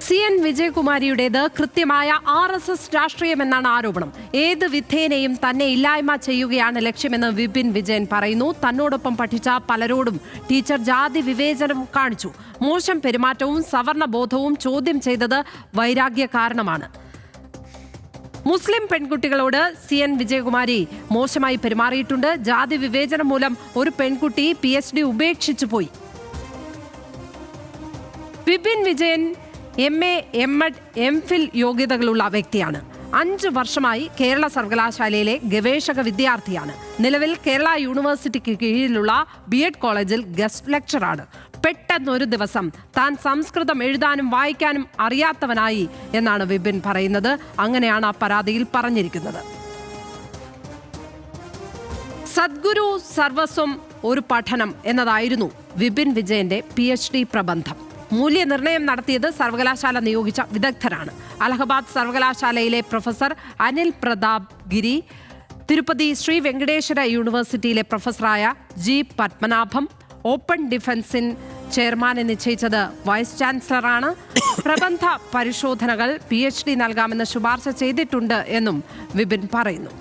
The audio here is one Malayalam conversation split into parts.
CN വിജയകുമാരിയുടേത് കൃത്യമായ RSS രാഷ്ട്രീയമെന്നാണ് ആരോപണം. ഏത് വിധേനയും തന്നെ ഇല്ലായ്മ ചെയ്യുകയാണ് ലക്ഷ്യമെന്ന് വിപിൻ വിജയൻ പറയുന്നു. തന്നോടൊപ്പം പഠിച്ച പലരോടും ടീച്ചർ ജാതി വിവേചനം കാണിച്ചു. മോശം പെരുമാറ്റവും സവർണ ബോധവും ചോദ്യം ചെയ്തത് വൈരാഗ്യ കാരണമാണ്. മുസ്ലിം പെൺകുട്ടികളോട് CN വിജയകുമാരി മോശമായി പെരുമാറിയിട്ടുണ്ട്. ജാതി വിവേചനം മൂലം ഒരു പെൺകുട്ടി PhD ഉപേക്ഷിച്ചു പോയി. Vipin Vijayan MA, MEd, MPhil യോഗ്യതകളുള്ള വ്യക്തിയാണ്. 5 വർഷമായി കേരള സർവകലാശാലയിലെ ഗവേഷക വിദ്യാർത്ഥിയാണ്. നിലവിൽ കേരള യൂണിവേഴ്സിറ്റിക്ക് കീഴിലുള്ള BEd കോളേജിൽ ഗസ്റ്റ് ലെക്ചറാണ്. പെട്ടെന്നൊരു ദിവസം താൻ സംസ്കൃതം എഴുതാനും വായിക്കാനും അറിയാത്തവനായി എന്നാണ് വിപിൻ പറയുന്നത്. അങ്ങനെയാണ് ആ പരാതിയിൽ പറഞ്ഞിരിക്കുന്നത്. സദ്ഗുരു സർവസ്വം ഒരു പഠനം എന്നതായിരുന്നു വിപിൻ വിജയന്റെ PhD പ്രബന്ധം. മൂല്യനിർണ്ണയം നടത്തിയത് സർവകലാശാല നിയോഗിച്ച വിദഗ്ധരാണ്. അലഹബാദ് സർവകലാശാലയിലെ പ്രൊഫസർ അനിൽ പ്രതാപ് ഗിരി, തിരുപ്പതി ശ്രീ വെങ്കടേശ്വര യൂണിവേഴ്സിറ്റിയിലെ പ്രൊഫസറായ G പത്മനാഭം, ഓപ്പൺ ഡിഫൻസിൻ ചെയർമാനെ നിശ്ചയിച്ചത് വൈസ് ചാൻസലറാണ്. പ്രബന്ധ പരിശോധനകൾ PhD നൽകാമെന്ന് ശുപാർശ ചെയ്തിട്ടുണ്ട് എന്നും വിപിൻ പറയുന്നു.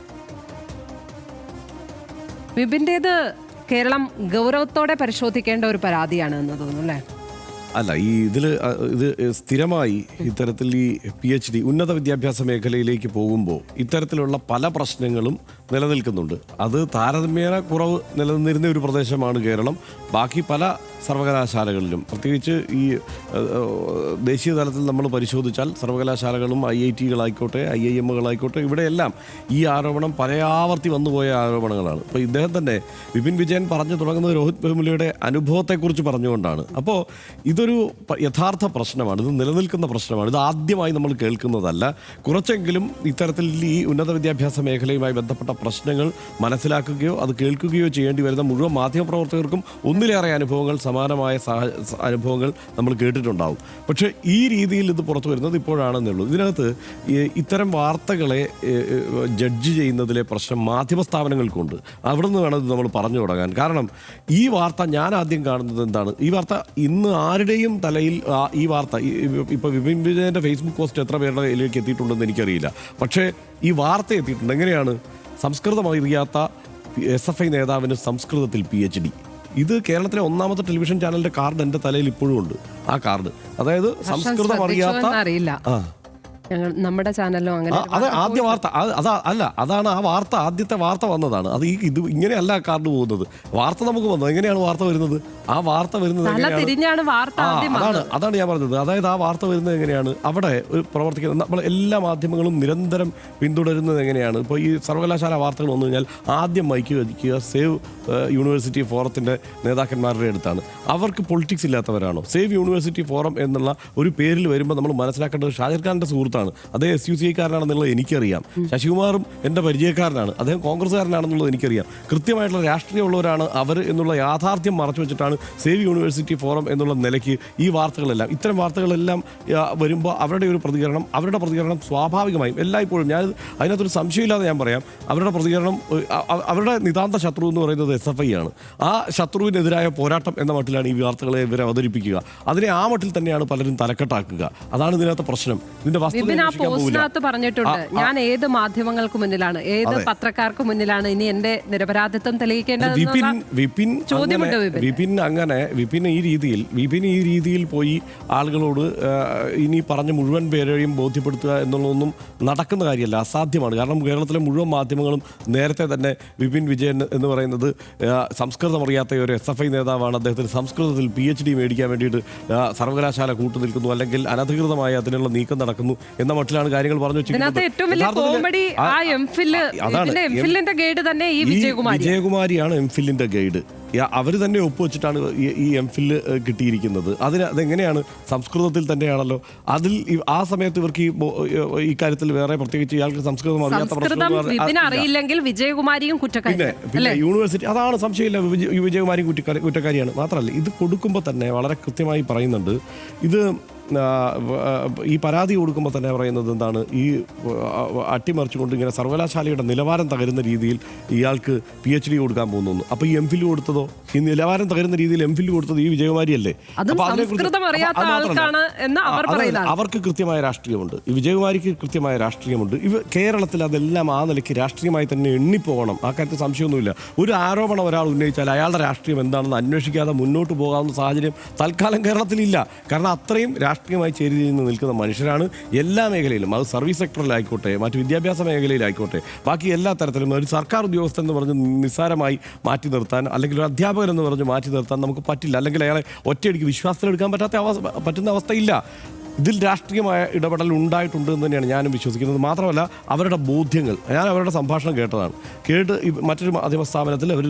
വിപിൻ്റേത് കേരളം ഗൗരവത്തോടെ പരിശോധിക്കേണ്ട ഒരു പരാതിയാണ് എന്ന് തോന്നുന്നു അല്ലേ? അല്ല, ഇത് സ്ഥിരമായി ഇത്തരത്തിൽ ഈ PhD ഉന്നത വിദ്യാഭ്യാസ മേഖലയിലേക്ക് പോകുമ്പോൾ ഇത്തരത്തിലുള്ള പല പ്രശ്നങ്ങളും നിലനിൽക്കുന്നുണ്ട്. അത് താരതമ്യേന കുറവ് നിലനിന്നിരുന്ന ഒരു പ്രദേശമാണ് കേരളം. ബാക്കി പല സർവകലാശാലകളിലും, പ്രത്യേകിച്ച് ഈ ദേശീയ തലത്തിൽ നമ്മൾ പരിശോധിച്ചാൽ സർവകലാശാലകളും IIT-കളായിക്കോട്ടെ, IIM-കളായിക്കോട്ടെ, ഇവിടെയെല്ലാം ഈ ആരോപണം പലയാവർത്തി വന്നുപോയ ആരോപണങ്ങളാണ്. ഇപ്പോൾ ഇദ്ദേഹം തന്നെ വിപിൻ വിജയൻ പറഞ്ഞു തുടങ്ങുന്നത് രോഹിത് വെമുലയുടെ അനുഭവത്തെക്കുറിച്ച് പറഞ്ഞുകൊണ്ടാണ്. അപ്പോൾ ഇതൊരു യഥാർത്ഥ പ്രശ്നമാണ്, ഇത് നിലനിൽക്കുന്ന പ്രശ്നമാണ്. ഇത് ആദ്യമായി നമ്മൾ കേൾക്കുന്നതല്ല. കുറച്ചെങ്കിലും ഇത്തരത്തിൽ ഈ ഉന്നത വിദ്യാഭ്യാസ മേഖലയുമായി ബന്ധപ്പെട്ട പ്രശ്നങ്ങൾ മനസ്സിലാക്കുകയോ അത് കേൾക്കുകയോ ചെയ്യേണ്ടി വരുന്ന മുഴുവൻ മാധ്യമപ്രവർത്തകർക്കും ഒന്നിലേറെ അനുഭവങ്ങൾ, സമാനമായ അനുഭവങ്ങൾ നമ്മൾ കേട്ടിട്ടുണ്ടാവും. പക്ഷേ ഈ രീതിയിൽ ഇത് പുറത്തു വരുന്നത് ഇപ്പോഴാണെന്നുള്ളൂ. ഇതിനകത്ത് ഇത്തരം വാർത്തകളെ ജഡ്ജ് ചെയ്യുന്നതിലെ പ്രശ്നം മാധ്യമ സ്ഥാപനങ്ങൾക്കുണ്ട്. അവിടെ നിന്ന് വേണം ഇത് നമ്മൾ പറഞ്ഞു തുടങ്ങാൻ. കാരണം ഈ വാർത്ത ഞാൻ ആദ്യം കാണുന്നത് എന്താണ്, ഈ വാർത്ത ഇന്ന് ആരുടെയും തലയിൽ ഈ വാർത്ത ഇപ്പോൾ വിപിൻ വിജയൻ്റെ ഫേസ്ബുക്ക് പോസ്റ്റ് എത്ര പേരുടെ കയ്യിലേക്ക് എത്തിയിട്ടുണ്ടെന്ന് എനിക്കറിയില്ല. പക്ഷേ ഈ വാർത്ത എത്തിയിട്ടുണ്ട്. എങ്ങനെയാണ്? സംസ്കൃതം അറിയാത്ത SFI നേതാവിന് സംസ്കൃതത്തിൽ PhD. ഇത് കേരളത്തിലെ ഒന്നാമത്തെ ടെലിവിഷൻ ചാനലിന്റെ കാർഡ് എൻ്റെ തലയിൽ ഇപ്പോഴും ഉണ്ട്. ആ കാർഡ്, അതായത് സംസ്കൃതം അറിയാത്ത, നമ്മുടെ ചാനലിലും അങ്ങനെ ആദ്യ വാർത്ത അതാണ് ആ വാർത്ത, ആദ്യത്തെ വാർത്ത വന്നതാണ്. അത് ഇത് ഇങ്ങനെയല്ല കാർഡ് പോകുന്നത്. വാർത്ത നമുക്ക് വന്നത് എങ്ങനെയാണ്? വാർത്ത വരുന്നത്, ആ വാർത്ത വരുന്നത് അതാണ് ഞാൻ പറഞ്ഞത്. അതായത് ആ വാർത്ത വരുന്നത് എങ്ങനെയാണ്? അവിടെ പ്രവർത്തിക്കുന്ന നമ്മൾ എല്ലാ മാധ്യമങ്ങളും നിരന്തരം പിന്തുടരുന്നത് എങ്ങനെയാണ്? ഇപ്പോൾ ഈ സർവകലാശാല വാർത്തകൾ വന്നു കഴിഞ്ഞാൽ ആദ്യം മൈക്ക് വധിക്കുക സേവ് യൂണിവേഴ്സിറ്റി ഫോറത്തിൻ്റെ നേതാക്കന്മാരുടെ അടുത്താണ്. അവർക്ക് പൊളിറ്റിക്സ് ഇല്ലാത്തവരാണോ? സേവ് യൂണിവേഴ്സിറ്റി ഫോറം എന്നുള്ള ഒരു പേരിൽ വരുമ്പോൾ നമ്മൾ മനസ്സിലാക്കേണ്ടത് ഷാഹിർ ഖാൻ്റെ സുഹൃത്താണ്. അദ്ദേഹം SUCI-കാരനാണെന്നുള്ളത് എനിക്കറിയാം. ശശികുമാറും എൻ്റെ പരിചയക്കാരനാണ്. അദ്ദേഹം കോൺഗ്രസ്സുകാരനാണെന്നുള്ളത് എനിക്കറിയാം. കൃത്യമായിട്ടുള്ള രാഷ്ട്രീയമുള്ളവരാണ് അവർ എന്നുള്ള യാഥാർത്ഥ്യം മറച്ചു വെച്ചിട്ടാണ് സേവ് യൂണിവേഴ്സിറ്റി ഫോറം എന്നുള്ള നിലയ്ക്ക് ഈ വാർത്തകളെല്ലാം, ഇത്തരം വാർത്തകളെല്ലാം വരുമ്പോൾ അവരുടെ പ്രതികരണം സ്വാഭാവികമായും എല്ലായ്പ്പോഴും, ഞാൻ അതിനകത്തൊരു സംശയമില്ലാതെ ഞാൻ പറയാം, അവരുടെ പ്രതികരണം, അവരുടെ നിതാന്ത ശത്രു എന്ന് പറയുന്നത് SFI ആണ്. ആ ശത്രുവിനെതിരായ പോരാട്ടം എന്ന മട്ടിലാണ് ഈ വാർത്തകളെ ഇവരെ അവതരിപ്പിക്കുക. അതിനെ ആ മട്ടിൽ തന്നെയാണ് പലരും തലക്കെട്ടാക്കുക. അതാണ് ഇതിനകത്തെ പ്രശ്നം. ഇതിന്റെ പോസ്റ്റിനകത്ത് പറഞ്ഞിട്ടുണ്ട്, ഞാൻ ഏത് മാധ്യമങ്ങൾക്ക് മുന്നിലാണ്, ഏത് പത്രക്കാർക്ക് മുന്നിലാണ് ഇനി എന്റെ നിരപരാധിത്വം തെളിയിക്കേണ്ടത്. വിപിൻ ഈ രീതിയിൽ പോയി ആളുകളോട് ഇനി പറഞ്ഞ മുഴുവൻ പേരെയും ബോധ്യപ്പെടുത്തുക എന്നുള്ളതൊന്നും നടക്കുന്ന കാര്യമല്ല, അസാധ്യമാണ്. കാരണം കേരളത്തിലെ മുഴുവൻ മാധ്യമങ്ങളും നേരത്തെ തന്നെ വിപിൻ വിജയൻ എന്ന് പറയുന്നത് സംസ്കൃതം അറിയാത്ത ഒരു SFI നേതാവാണ്, അദ്ദേഹത്തിന് സംസ്കൃതത്തിൽ PhD മേടിക്കാൻ വേണ്ടിയിട്ട് സർവകലാശാല കൂട്ടുനിൽക്കുന്നു, അല്ലെങ്കിൽ അനധികൃതമായി അതിനുള്ള നീക്കം നടക്കുന്നു എന്ന മട്ടിലാണ് കാര്യങ്ങൾ പറഞ്ഞു വെച്ചിരിക്കുന്നത്. വിജയകുമാരിയാണ് MPhilന്റെ ഗൈഡ്. അവർ തന്നെ ഒപ്പുവെച്ചിട്ടാണ് ഈ MPhil കിട്ടിയിരിക്കുന്നത്. അതെങ്ങനെയാണ്? സംസ്കൃതത്തിൽ തന്നെയാണല്ലോ. അതിൽ ആ സമയത്ത് ഇവർക്ക് ഈ കാര്യത്തിൽ വേറെ പ്രത്യേകിച്ച് ഇയാൾക്ക് സംസ്കൃതം അറിയില്ലെങ്കിൽ വിജയകുമാരിയും പിന്നെ യൂണിവേഴ്സിറ്റി, അതാണ് സംശയമില്ല, വിജയകുമാരിയും കുറ്റക്കാരിയാണ്. മാത്രമല്ല ഇത് കൊടുക്കുമ്പോൾ തന്നെ വളരെ കൃത്യമായി പറയുന്നുണ്ട്, ഇത് ഈ പരാതി കൊടുക്കുമ്പോൾ തന്നെ പറയുന്നത് എന്താണ്, ഈ അട്ടിമറിച്ചുകൊണ്ട് ഇങ്ങനെ സർവകലാശാലയുടെ നിലവാരം തകരുന്ന രീതിയിൽ ഇയാൾക്ക് PhD കൊടുക്കാൻ പോകുന്നു. അപ്പോൾ ഈ MPhil കൊടുത്തതോ, ഈ നിലവാരം തകരുന്ന രീതിയിൽ MPhil കൊടുത്തത് ഈ വിജയകുമാരിയല്ലേ? അവർക്ക് കൃത്യമായ രാഷ്ട്രീയമുണ്ട്, ഈ വിജയകുമാരിക്ക് കൃത്യമായ രാഷ്ട്രീയമുണ്ട്. കേരളത്തിൽ അതെല്ലാം ആ നിലയ്ക്ക് രാഷ്ട്രീയമായി തന്നെ എണ്ണിപ്പോകണം, ആ കാര്യത്തിൽ സംശയമൊന്നുമില്ല. ഒരു ആരോപണം ഒരാൾ ഉന്നയിച്ചാൽ അയാളുടെ രാഷ്ട്രീയം എന്താണെന്ന് അന്വേഷിക്കാതെ മുന്നോട്ട് പോകാവുന്ന സാഹചര്യം തൽക്കാലം കേരളത്തിലില്ല. കാരണം അത്രയും രാഷ്ട്രീയമായി ചേരി നിൽക്കുന്ന മനുഷ്യരാണ് എല്ലാ മേഖലയിലും. അത് സർവീസ് സെക്ടറിലായിക്കോട്ടെ, മറ്റ് വിദ്യാഭ്യാസ മേഖലയിലായിക്കോട്ടെ, ബാക്കി എല്ലാ തരത്തിലും. ഒരു സർക്കാർ ഉദ്യോഗസ്ഥൻ എന്ന് പറഞ്ഞ് നിസ്സാരമായി മാറ്റി നിർത്താൻ, അല്ലെങ്കിൽ ഒരു അധ്യാപകൻ എന്ന് പറഞ്ഞ് മാറ്റി നിർത്താൻ നമുക്ക് പറ്റില്ല. അല്ലെങ്കിൽ അയാളെ ഒറ്റയടിക്ക് വിശ്വാസത്തിലെടുക്കാൻ പറ്റുന്ന അവസ്ഥയില്ല. ഇതിൽ രാഷ്ട്രീയമായ ഇടപെടൽ ഉണ്ടായിട്ടുണ്ട് എന്ന് തന്നെയാണ് ഞാനും വിശ്വസിക്കുന്നത്. മാത്രമല്ല അവരുടെ ബോധ്യങ്ങൾ, ഞാൻ അവരുടെ സംഭാഷണം കേട്ടതാണ്. മറ്റൊരു മാധ്യമ സ്ഥാപനത്തിൽ അവർ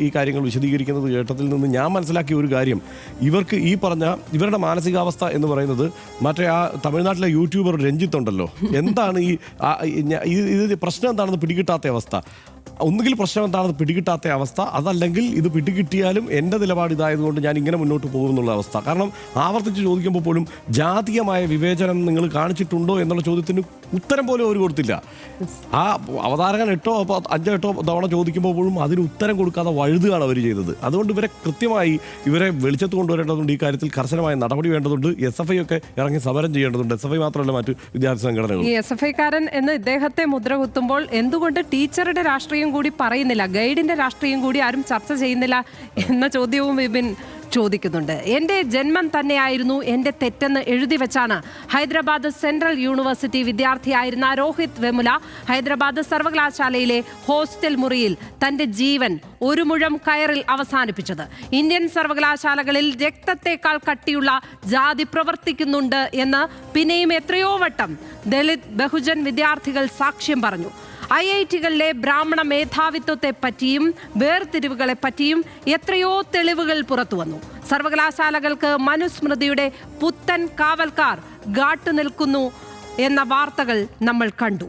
ഈ കാര്യങ്ങൾ വിശദീകരിക്കുന്നത് കേട്ടതിൽ നിന്ന് ഞാൻ മനസ്സിലാക്കിയ ഒരു കാര്യം, ഇവർക്ക് ഈ പറഞ്ഞ ഇവരുടെ മാനസികാവസ്ഥ എന്ന് പറയുന്നത്, മറ്റേ ആ തമിഴ്നാട്ടിലെ യൂട്യൂബർ രഞ്ജിത്ത് ഉണ്ടല്ലോ, എന്താണ് ഇത് പ്രശ്നം എന്താണെന്ന് പിടികിട്ടാത്ത അവസ്ഥ. ഒന്നുകിൽ പ്രശ്നം എന്താണെന്ന് പിടികിട്ടാത്ത അവസ്ഥ, അതല്ലെങ്കിൽ ഇത് പിടികിട്ടിയാലും എൻ്റെ നിലപാട് ഇതായതുകൊണ്ട് ഞാൻ ഇങ്ങനെ മുന്നോട്ട് പോകുമെന്നുള്ള അവസ്ഥ. കാരണം ആവർത്തിച്ച് ചോദിക്കുമ്പോൾ പോലും ജാതീയമായ വിവേചനം നിങ്ങൾ കാണിച്ചിട്ടുണ്ടോ എന്നുള്ള ചോദ്യത്തിന് ഉത്തരം പോലും അവർ കൊടുത്തില്ല. ആ അവതാരകൻ 5-8 തവണ ചോദിക്കുമ്പോൾ പോലും അതിന് ഉത്തരം കൊടുക്കാതെ വഴുതുകയാണ് അവർ ചെയ്തത്. അതുകൊണ്ട് ഇവരെ വെളിച്ചത്ത് കൊണ്ടുവരേണ്ടതുണ്ട്. ഈ കാര്യത്തിൽ കർശനമായ നടപടി വേണ്ടതുണ്ട്. SFI ഒക്കെ ഇറങ്ങി സമരം ചെയ്യേണ്ടതുണ്ട്. SFI മാത്രമല്ല, മറ്റു വിദ്യാർത്ഥി സംഘടനകൾ. ഈ SFIക്കാരൻ എന്ന് ഇദ്ദേഹത്തെ മുദ്ര കുത്തുമ്പോൾ എന്തുകൊണ്ട് ടീച്ചറുടെ രാഷ്ട്രീയം കൂടി പറയുന്നില്ല, ഗൈഡിന്റെ രാഷ്ട്രീയം കൂടി ആരും ചർച്ച ചെയ്യുന്നില്ല എന്ന ചോദ്യവും വിപിൻ ചോദിക്കുന്നുണ്ട്. എൻ്റെ ജന്മം തന്നെയായിരുന്നു എൻ്റെ തെറ്റെന്ന് എഴുതി വെച്ചാണ് ഹൈദരാബാദ് സെൻട്രൽ യൂണിവേഴ്സിറ്റി വിദ്യാർത്ഥിയായിരുന്ന രോഹിത് വെമുല ഹൈദരാബാദ് സർവകലാശാലയിലെ ഹോസ്റ്റൽ മുറിയിൽ തൻ്റെ ജീവൻ ഒരു മുഴം കയറിൽ അവസാനിപ്പിച്ചത്. ഇന്ത്യൻ സർവകലാശാലകളിൽ രക്തത്തേക്കാൾ കട്ടിയുള്ള ജാതി പ്രവർത്തിക്കുന്നുണ്ട് എന്ന് പിന്നെയും എത്രയോ വട്ടം ദളിത് ബഹുജൻ വിദ്യാർത്ഥികൾ സാക്ഷ്യം പറഞ്ഞു. IIT-കളിലെ ബ്രാഹ്മണ മേധാവിത്വത്തെ പറ്റിയും വേർതിരിവുകളെ പറ്റിയും എത്രയോ തെളിവുകൾ പുറത്തു വന്നു. സർവകലാശാലകൾക്ക് മനുസ്മൃതിയുടെ പുത്തൻ കാവൽക്കാർ കാട്ടുനിൽക്കുന്നു എന്ന വാർത്തകൾ നമ്മൾ കണ്ടു.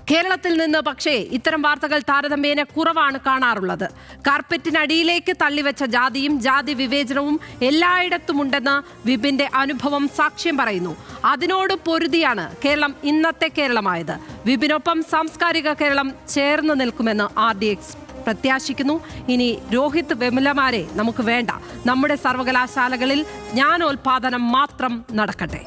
കേരളത്തിൽ നിന്ന് പക്ഷേ ഇത്തരം വാർത്തകൾ താരതമ്യേന കുറവാണ് കാണാറുള്ളത്. കാർപ്പറ്റിനടിയിലേക്ക് തള്ളിവെച്ച ജാതിയും ജാതി വിവേചനവും എല്ലായിടത്തുമുണ്ടെന്ന് വിപിന്റെ അനുഭവം സാക്ഷ്യം പറയുന്നു. അതിനോട് പൊരുതിയാണ് കേരളം ഇന്നത്തെ കേരളമായത്. വിപിനൊപ്പം സാംസ്കാരിക കേരളം ചേർന്ന് നിൽക്കുമെന്ന് RDX പ്രത്യാശിക്കുന്നു. ഇനി രോഹിത് വെമുലമാരെ നമുക്ക് വേണ്ട. നമ്മുടെ സർവകലാശാലകളിൽ ജ്ഞാനോൽപാദനം മാത്രം നടക്കട്ടെ.